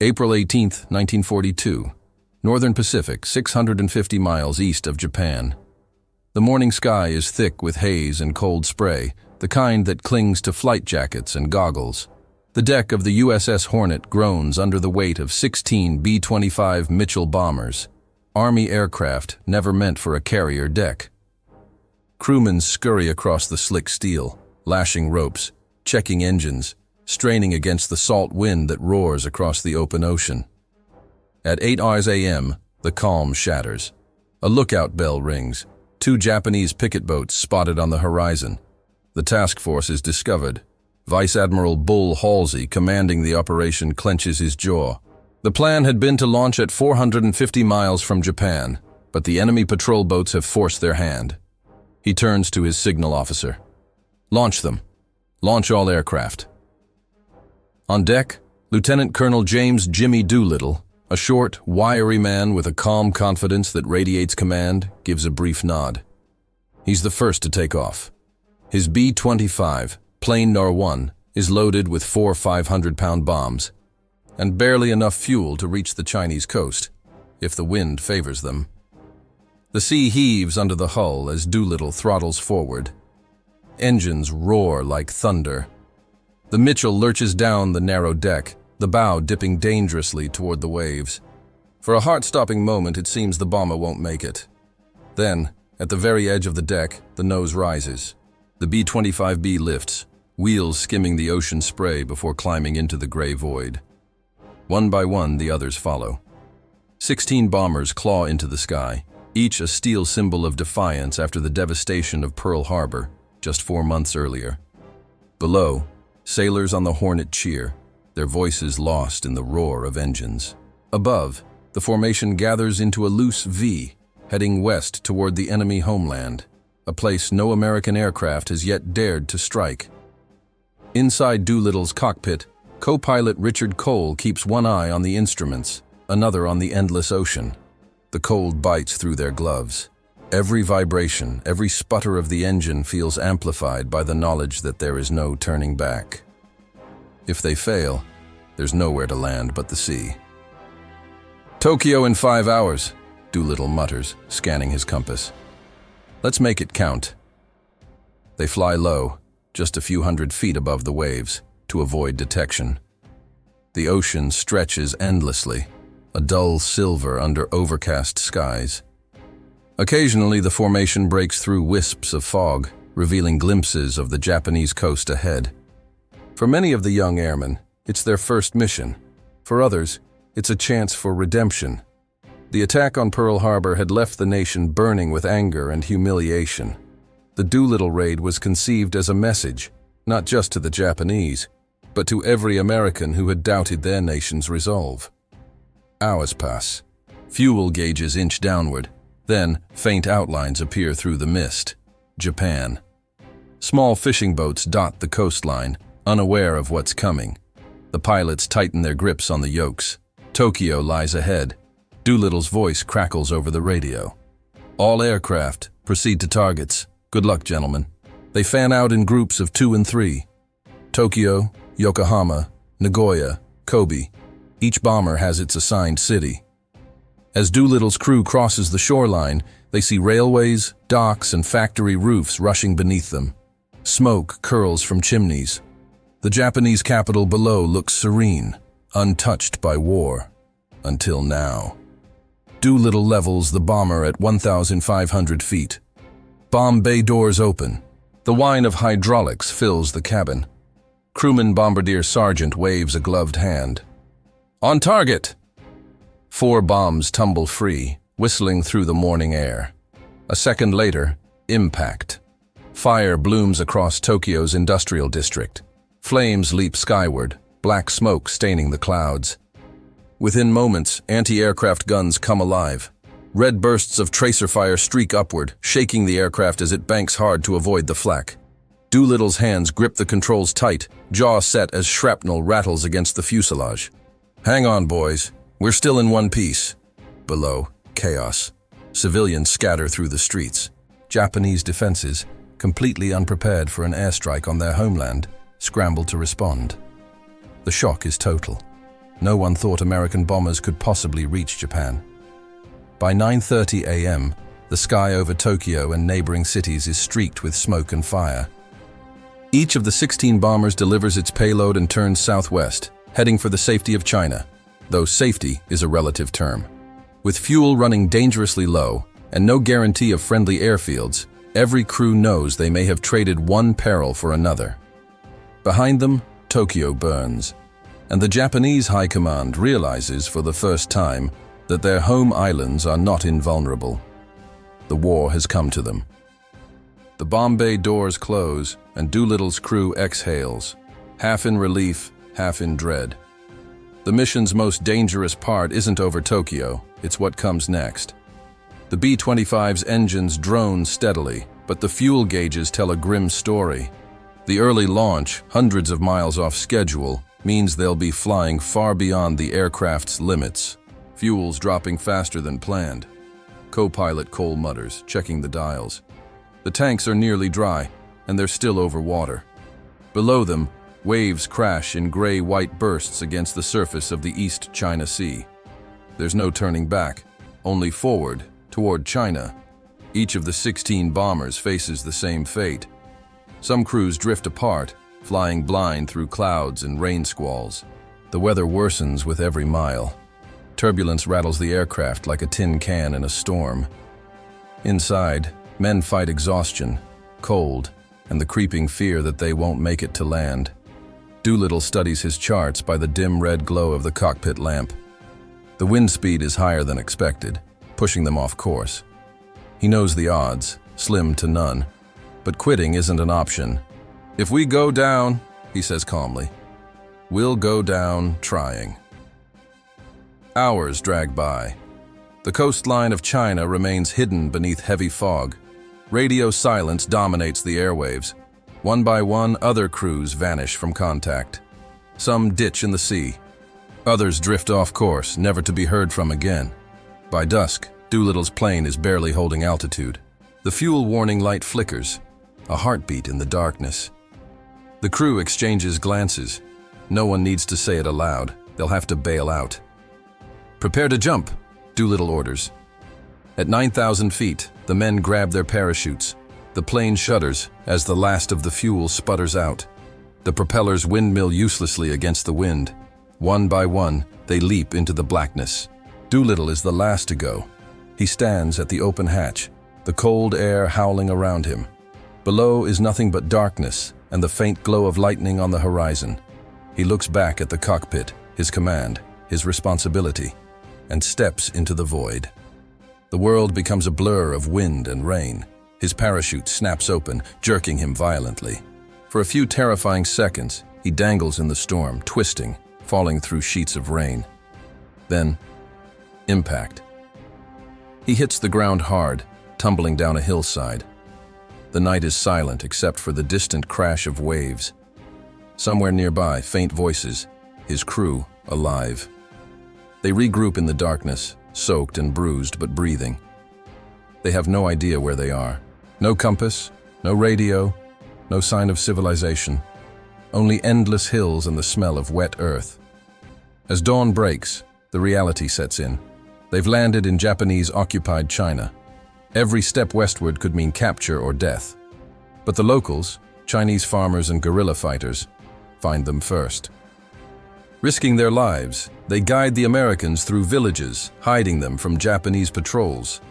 April 18, 1942. Northern Pacific, 650 miles east of Japan. The morning sky is thick with haze and cold spray, the kind that clings to flight jackets and goggles. The deck of the USS Hornet groans under the weight of 16 B-25 Mitchell bombers, Army aircraft never meant for a carrier deck. Crewmen scurry across the slick steel, lashing ropes, checking engines, straining against the salt wind that roars across the open ocean. At 8 a.m., the calm shatters. A lookout bell rings. 2 Japanese picket boats spotted on the horizon. The task force is discovered. Vice Admiral Bull Halsey, commanding the operation, clenches his jaw. The plan had been to launch at 450 miles from Japan, but the enemy patrol boats have forced their hand. He turns to his signal officer. Launch them. Launch all aircraft. On deck, Lieutenant Colonel James Jimmy Doolittle, a short, wiry man with a calm confidence that radiates command, gives a brief nod. He's the first to take off. His B-25, Plane No. 1, is loaded with 4 500-pound bombs, and barely enough fuel to reach the Chinese coast, if the wind favors them. The sea heaves under the hull as Doolittle throttles forward. Engines roar like thunder. The Mitchell lurches down the narrow deck, the bow dipping dangerously toward the waves. For a heart-stopping moment, it seems the bomber won't make it. Then, at the very edge of the deck, the nose rises. The B-25B lifts, wheels skimming the ocean spray before climbing into the gray void. One by one, the others follow. 16 bombers claw into the sky, each a steel symbol of defiance after the devastation of Pearl Harbor just 4 months earlier. Below, sailors on the Hornet cheer, their voices lost in the roar of engines. Above, the formation gathers into a loose V, heading west toward the enemy homeland, a place no American aircraft has yet dared to strike. Inside Doolittle's cockpit, co-pilot Richard Cole keeps one eye on the instruments, another on the endless ocean. The cold bites through their gloves. Every vibration, every sputter of the engine feels amplified by the knowledge that there is no turning back. If they fail, there's nowhere to land but the sea. "Tokyo in 5 hours," Doolittle mutters, scanning his compass. "Let's make it count." They fly low, just a few hundred feet above the waves, to avoid detection. The ocean stretches endlessly, a dull silver under overcast skies. Occasionally, the formation breaks through wisps of fog, revealing glimpses of the Japanese coast ahead. For many of the young airmen, it's their first mission. For others, it's a chance for redemption. The attack on Pearl Harbor had left the nation burning with anger and humiliation. The Doolittle Raid was conceived as a message, not just to the Japanese, but to every American who had doubted their nation's resolve. Hours pass. Fuel gauges inch downward. Then, faint outlines appear through the mist. Japan. Small fishing boats dot the coastline, unaware of what's coming. The pilots tighten their grips on the yokes. Tokyo lies ahead. Doolittle's voice crackles over the radio. "All aircraft, proceed to targets. Good luck, gentlemen." They fan out in groups of 2 and 3. Tokyo, Yokohama, Nagoya, Kobe. Each bomber has its assigned city. As Doolittle's crew crosses the shoreline, they see railways, docks, and factory roofs rushing beneath them. Smoke curls from chimneys. The Japanese capital below looks serene, untouched by war. Until now. Doolittle levels the bomber at 1,500 feet. Bomb bay doors open. The whine of hydraulics fills the cabin. Crewman Bombardier Sergeant waves a gloved hand. "On target!" 4 bombs tumble free, whistling through the morning air. A second later, impact. Fire blooms across Tokyo's industrial district. Flames leap skyward, black smoke staining the clouds. Within moments, anti-aircraft guns come alive. Red bursts of tracer fire streak upward, shaking the aircraft as it banks hard to avoid the flak. Doolittle's hands grip the controls tight, jaw set as shrapnel rattles against the fuselage. "Hang on, boys. We're still in one piece." Below, chaos. Civilians scatter through the streets. Japanese defenses, completely unprepared for an airstrike on their homeland, scramble to respond. The shock is total. No one thought American bombers could possibly reach Japan. By 9:30 a.m., the sky over Tokyo and neighboring cities is streaked with smoke and fire. Each of the 16 bombers delivers its payload and turns southwest, heading for the safety of China, though safety is a relative term. With fuel running dangerously low and no guarantee of friendly airfields, every crew knows they may have traded one peril for another. Behind them, Tokyo burns, and the Japanese High Command realizes for the first time that their home islands are not invulnerable. The war has come to them. The bomb bay doors close, and Doolittle's crew exhales, half in relief, half in dread. The mission's most dangerous part isn't over Tokyo, it's what comes next. The B-25's engines drone steadily, but the fuel gauges tell a grim story. The early launch, hundreds of miles off schedule, means they'll be flying far beyond the aircraft's limits. Fuel's dropping faster than planned. Co-pilot Cole mutters, checking the dials. The tanks are nearly dry, and they're still over water. Below them, waves crash in gray-white bursts against the surface of the East China Sea. There's no turning back, only forward, toward China. Each of the 16 bombers faces the same fate. Some crews drift apart, flying blind through clouds and rain squalls. The weather worsens with every mile. Turbulence rattles the aircraft like a tin can in a storm. Inside, men fight exhaustion, cold, and the creeping fear that they won't make it to land. Doolittle studies his charts by the dim red glow of the cockpit lamp. The wind speed is higher than expected, pushing them off course. He knows the odds, slim to none, but quitting isn't an option. "If we go down," he says calmly, "we'll go down trying." Hours drag by. The coastline of China remains hidden beneath heavy fog. Radio silence dominates the airwaves. One by one, other crews vanish from contact. Some ditch in the sea. Others drift off course, never to be heard from again. By dusk, Doolittle's plane is barely holding altitude. The fuel warning light flickers, a heartbeat in the darkness. The crew exchanges glances. No one needs to say it aloud. They'll have to bail out. "Prepare to jump," Doolittle orders. At 9,000 feet, the men grab their parachutes. The plane shudders as the last of the fuel sputters out. The propellers windmill uselessly against the wind. One by one, they leap into the blackness. Doolittle is the last to go. He stands at the open hatch, the cold air howling around him. Below is nothing but darkness and the faint glow of lightning on the horizon. He looks back at the cockpit, his command, his responsibility, and steps into the void. The world becomes a blur of wind and rain. His parachute snaps open, jerking him violently. For a few terrifying seconds, he dangles in the storm, twisting, falling through sheets of rain. Then, impact. He hits the ground hard, tumbling down a hillside. The night is silent except for the distant crash of waves. Somewhere nearby, faint voices, his crew alive. They regroup in the darkness, soaked and bruised but breathing. They have no idea where they are. No compass, no radio, no sign of civilization. Only endless hills and the smell of wet earth. As dawn breaks, the reality sets in. They've landed in Japanese-occupied China. Every step westward could mean capture or death. But the locals, Chinese farmers and guerrilla fighters, find them first. Risking their lives, they guide the Americans through villages, hiding them from Japanese patrols.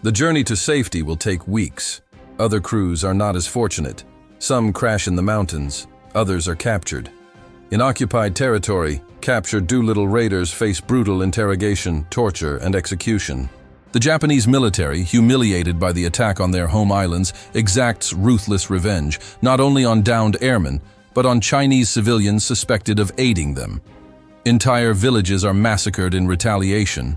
The journey to safety will take weeks. Other crews are not as fortunate. Some crash in the mountains, others are captured. In occupied territory, captured Doolittle raiders face brutal interrogation, torture, and execution. The Japanese military, humiliated by the attack on their home islands, exacts ruthless revenge, not only on downed airmen, but on Chinese civilians suspected of aiding them. Entire villages are massacred in retaliation.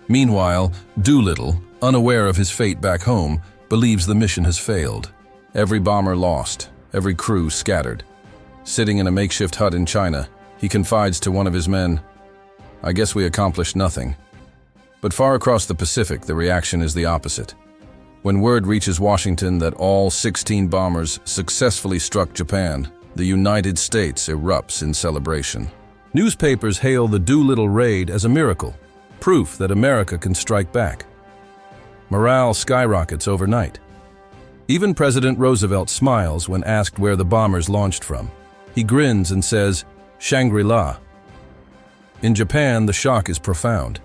Meanwhile, Doolittle, unaware of his fate back home, believes the mission has failed. Every bomber lost, every crew scattered. Sitting in a makeshift hut in China, he confides to one of his men, "I guess we accomplished nothing." But far across the Pacific, the reaction is the opposite. When word reaches Washington that all 16 bombers successfully struck Japan, the United States erupts in celebration. Newspapers hail the Doolittle Raid as a miracle, proof that America can strike back. Morale skyrockets overnight. Even President Roosevelt smiles when asked where the bombers launched from. He grins and says, "Shangri-La." In Japan, the shock is profound.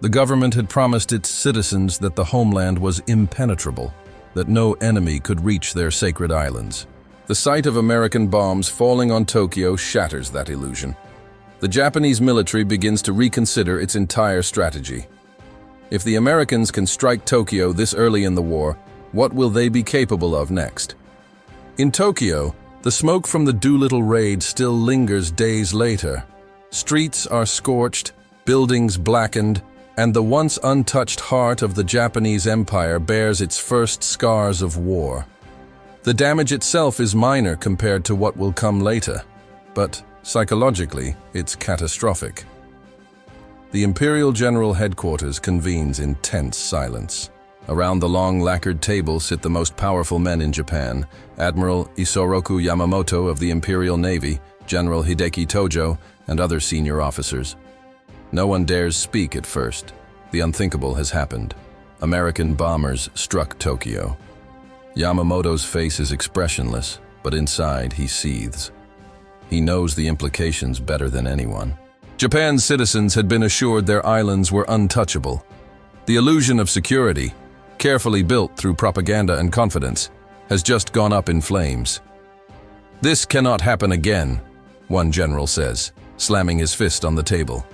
The government had promised its citizens that the homeland was impenetrable, that no enemy could reach their sacred islands. The sight of American bombs falling on Tokyo shatters that illusion. The Japanese military begins to reconsider its entire strategy. If the Americans can strike Tokyo this early in the war, what will they be capable of next? In Tokyo, the smoke from the Doolittle Raid still lingers days later. Streets are scorched, buildings blackened, and the once untouched heart of the Japanese Empire bears its first scars of war. The damage itself is minor compared to what will come later, but psychologically, it's catastrophic. The Imperial General Headquarters convenes in tense silence. Around the long lacquered table sit the most powerful men in Japan: Admiral Isoroku Yamamoto of the Imperial Navy, General Hideki Tojo, and other senior officers. No one dares speak at first. The unthinkable has happened. American bombers struck Tokyo. Yamamoto's face is expressionless, but inside he seethes. He knows the implications better than anyone. Japan's citizens had been assured their islands were untouchable. The illusion of security, carefully built through propaganda and confidence, has just gone up in flames. "This cannot happen again," one general says, slamming his fist on the table.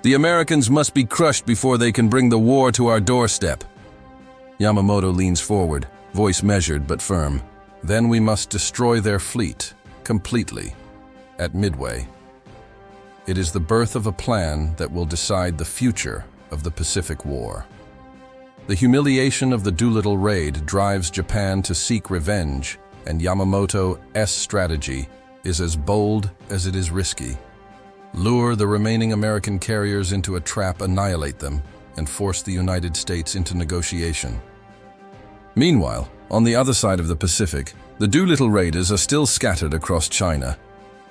"The Americans must be crushed before they can bring the war to our doorstep." Yamamoto leans forward, voice measured but firm. "Then we must destroy their fleet, completely, at Midway." It is the birth of a plan that will decide the future of the Pacific War. The humiliation of the Doolittle Raid drives Japan to seek revenge, and Yamamoto's strategy is as bold as it is risky. Lure the remaining American carriers into a trap, annihilate them, and force the United States into negotiation. Meanwhile, on the other side of the Pacific, the Doolittle Raiders are still scattered across China.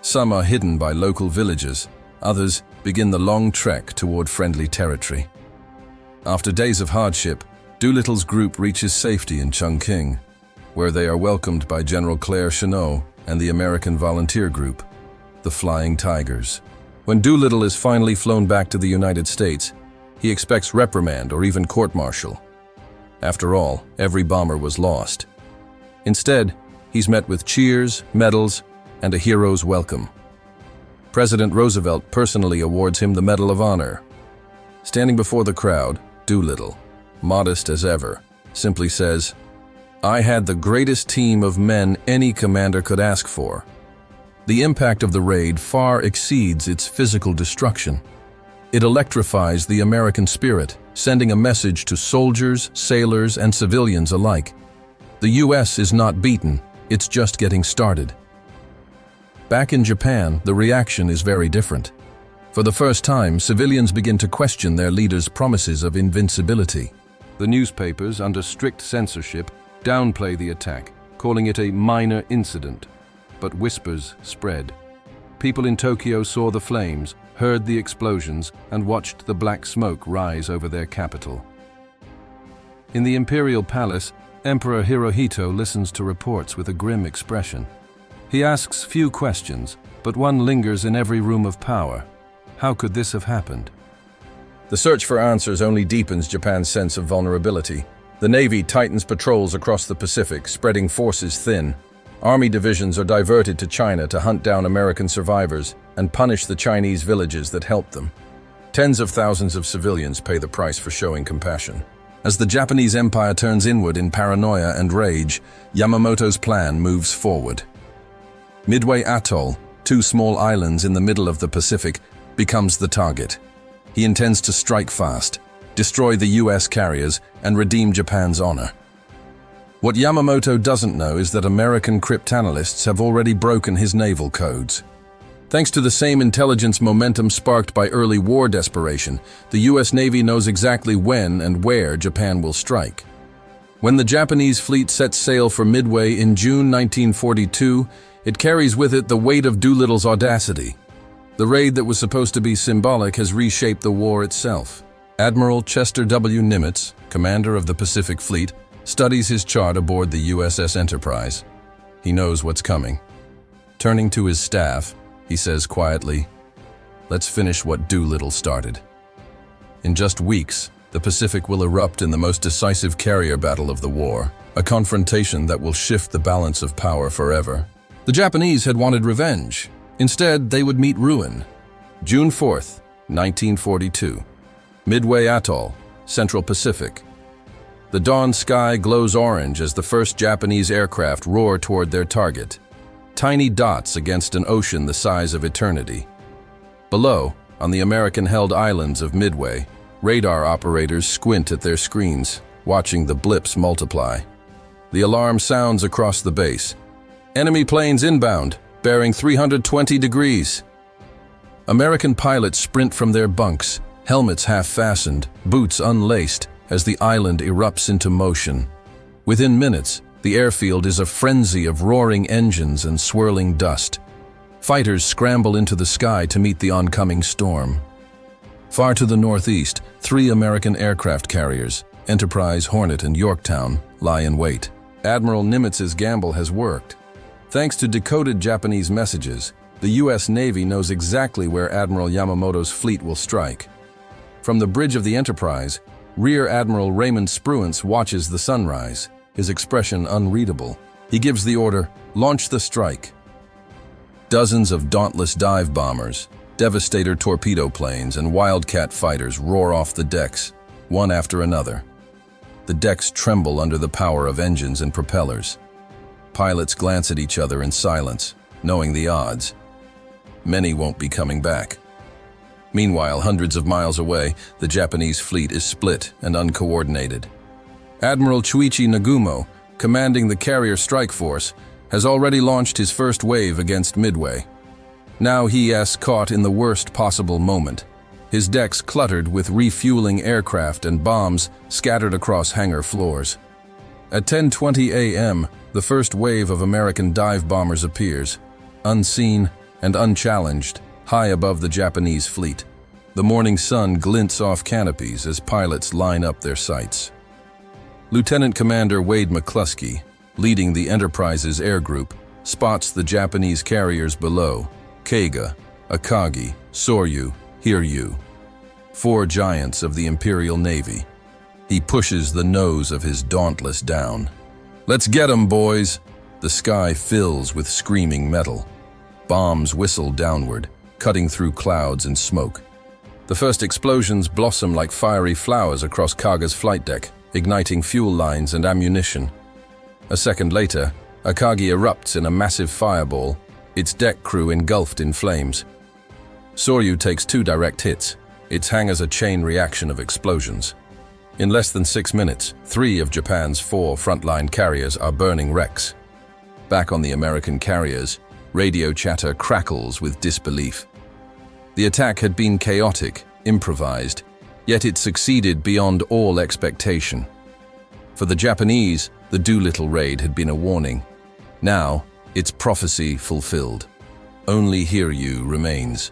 Some are hidden by local villages, others begin the long trek toward friendly territory. After days of hardship, Doolittle's group reaches safety in Chongqing, where they are welcomed by General Claire Chennault and the American volunteer group, the Flying Tigers. When Doolittle is finally flown back to the United States, he expects reprimand or even court-martial. After all, every bomber was lost. Instead, he's met with cheers, medals, and a hero's welcome. President Roosevelt personally awards him the Medal of Honor. Standing before the crowd, Doolittle, modest as ever, simply says, "I had the greatest team of men any commander could ask for." The impact of the raid far exceeds its physical destruction. It electrifies the American spirit, sending a message to soldiers, sailors, and civilians alike. The U.S. is not beaten, it's just getting started. Back in Japan, the reaction is very different. For the first time, civilians begin to question their leaders' promises of invincibility. The newspapers, under strict censorship, downplay the attack, calling it a minor incident. But whispers spread. People in Tokyo saw the flames, heard the explosions, and watched the black smoke rise over their capital. In the Imperial Palace, Emperor Hirohito listens to reports with a grim expression. He asks few questions, but one lingers in every room of power. How could this have happened? The search for answers only deepens Japan's sense of vulnerability. The Navy tightens patrols across the Pacific, spreading forces thin. Army divisions are diverted to China to hunt down American survivors and punish the Chinese villages that helped them. Tens of thousands of civilians pay the price for showing compassion. As the Japanese Empire turns inward in paranoia and rage, Yamamoto's plan moves forward. Midway Atoll, two small islands in the middle of the Pacific, becomes the target. He intends to strike fast, destroy the U.S. carriers, and redeem Japan's honor. What Yamamoto doesn't know is that American cryptanalysts have already broken his naval codes. Thanks to the same intelligence momentum sparked by early war desperation, the U.S. Navy knows exactly when and where Japan will strike. When the Japanese fleet sets sail for Midway in June 1942, it carries with it the weight of Doolittle's audacity. The raid that was supposed to be symbolic has reshaped the war itself. Admiral Chester W. Nimitz, commander of the Pacific Fleet, studies his chart aboard the USS Enterprise. He knows what's coming. Turning to his staff, he says quietly, "Let's finish what Doolittle started." In just weeks, the Pacific will erupt in the most decisive carrier battle of the war, a confrontation that will shift the balance of power forever. The Japanese had wanted revenge. Instead, they would meet ruin. June 4th, 1942. Midway Atoll, Central Pacific. The dawn sky glows orange as the first Japanese aircraft roar toward their target. Tiny dots against an ocean the size of eternity. Below, on the American-held islands of Midway, radar operators squint at their screens, watching the blips multiply. The alarm sounds across the base. Enemy planes inbound, bearing 320 degrees. American pilots sprint from their bunks, helmets half-fastened, boots unlaced, as the island erupts into motion. Within minutes, the airfield is a frenzy of roaring engines and swirling dust. Fighters scramble into the sky to meet the oncoming storm. Far to the northeast, 3 American aircraft carriers, Enterprise, Hornet, and Yorktown, lie in wait. Admiral Nimitz's gamble has worked. Thanks to decoded Japanese messages, the U.S. Navy knows exactly where Admiral Yamamoto's fleet will strike. From the bridge of the Enterprise, Rear Admiral Raymond Spruance watches the sunrise, his expression unreadable. He gives the order, "Launch the strike." Dozens of dauntless dive bombers, Devastator torpedo planes, and Wildcat fighters roar off the decks, one after another. The decks tremble under the power of engines and propellers. Pilots glance at each other in silence, knowing the odds. Many won't be coming back. Meanwhile, hundreds of miles away, the Japanese fleet is split and uncoordinated. Admiral Chuichi Nagumo, commanding the carrier strike force, has already launched his first wave against Midway. Now he is caught in the worst possible moment, his decks cluttered with refueling aircraft and bombs scattered across hangar floors. At 10:20 a.m., the first wave of American dive bombers appears, unseen and unchallenged, high above the Japanese fleet. The morning sun glints off canopies as pilots line up their sights. Lieutenant Commander Wade McCluskey, leading the Enterprise's air group, spots the Japanese carriers below: Keiga, Akagi, Soryu, Hiryu. 4 giants of the Imperial Navy. He pushes the nose of his Dauntless down. "Let's get 'em, boys!" The sky fills with screaming metal. Bombs whistle downward, cutting through clouds and smoke. The first explosions blossom like fiery flowers across Kaga's flight deck, igniting fuel lines and ammunition. A second later, Akagi erupts in a massive fireball, its deck crew engulfed in flames. Soryu takes 2 direct hits, its hangars a chain reaction of explosions. In less than 6 minutes, 3 of Japan's 4 frontline carriers are burning wrecks. Back on the American carriers, radio chatter crackles with disbelief. The attack had been chaotic, improvised, yet it succeeded beyond all expectation. For the Japanese, the Doolittle Raid had been a warning. Now, its prophecy fulfilled. Only Hiryu remains.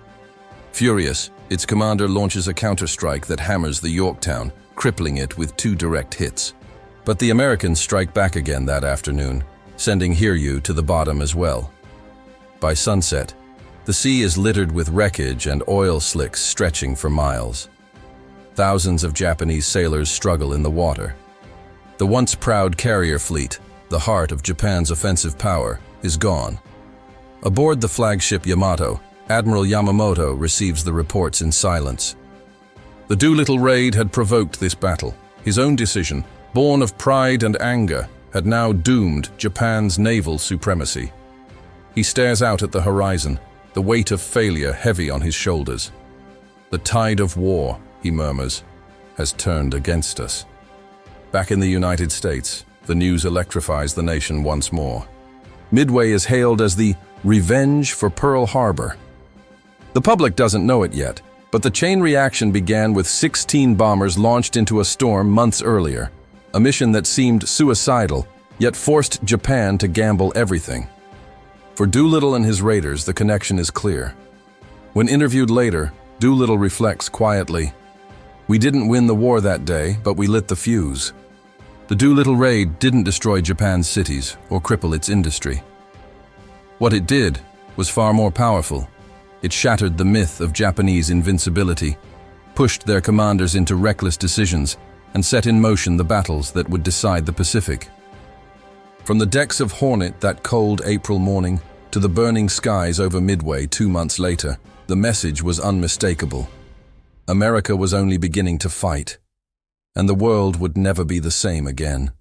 Furious, its commander launches a counterstrike that hammers the Yorktown, crippling it with 2 direct hits. But the Americans strike back again that afternoon, sending Hiryu to the bottom as well. By sunset, the sea is littered with wreckage and oil slicks stretching for miles. Thousands of Japanese sailors struggle in the water. The once proud carrier fleet, the heart of Japan's offensive power, is gone. Aboard the flagship Yamato, Admiral Yamamoto receives the reports in silence. The Doolittle Raid had provoked this battle. His own decision, born of pride and anger, had now doomed Japan's naval supremacy. He stares out at the horizon, the weight of failure heavy on his shoulders. "The tide of war," he murmurs, "has turned against us." Back in the United States, the news electrifies the nation once more. Midway is hailed as the revenge for Pearl Harbor. The public doesn't know it yet, but the chain reaction began with 16 bombers launched into a storm months earlier, a mission that seemed suicidal, yet forced Japan to gamble everything. For Doolittle and his raiders, the connection is clear. When interviewed later, Doolittle reflects quietly, "We didn't win the war that day, but we lit the fuse." The Doolittle Raid didn't destroy Japan's cities or cripple its industry. What it did was far more powerful. It shattered the myth of Japanese invincibility, pushed their commanders into reckless decisions, and set in motion the battles that would decide the Pacific. From the decks of Hornet that cold April morning to the burning skies over Midway 2 months later, the message was unmistakable. America was only beginning to fight, and the world would never be the same again.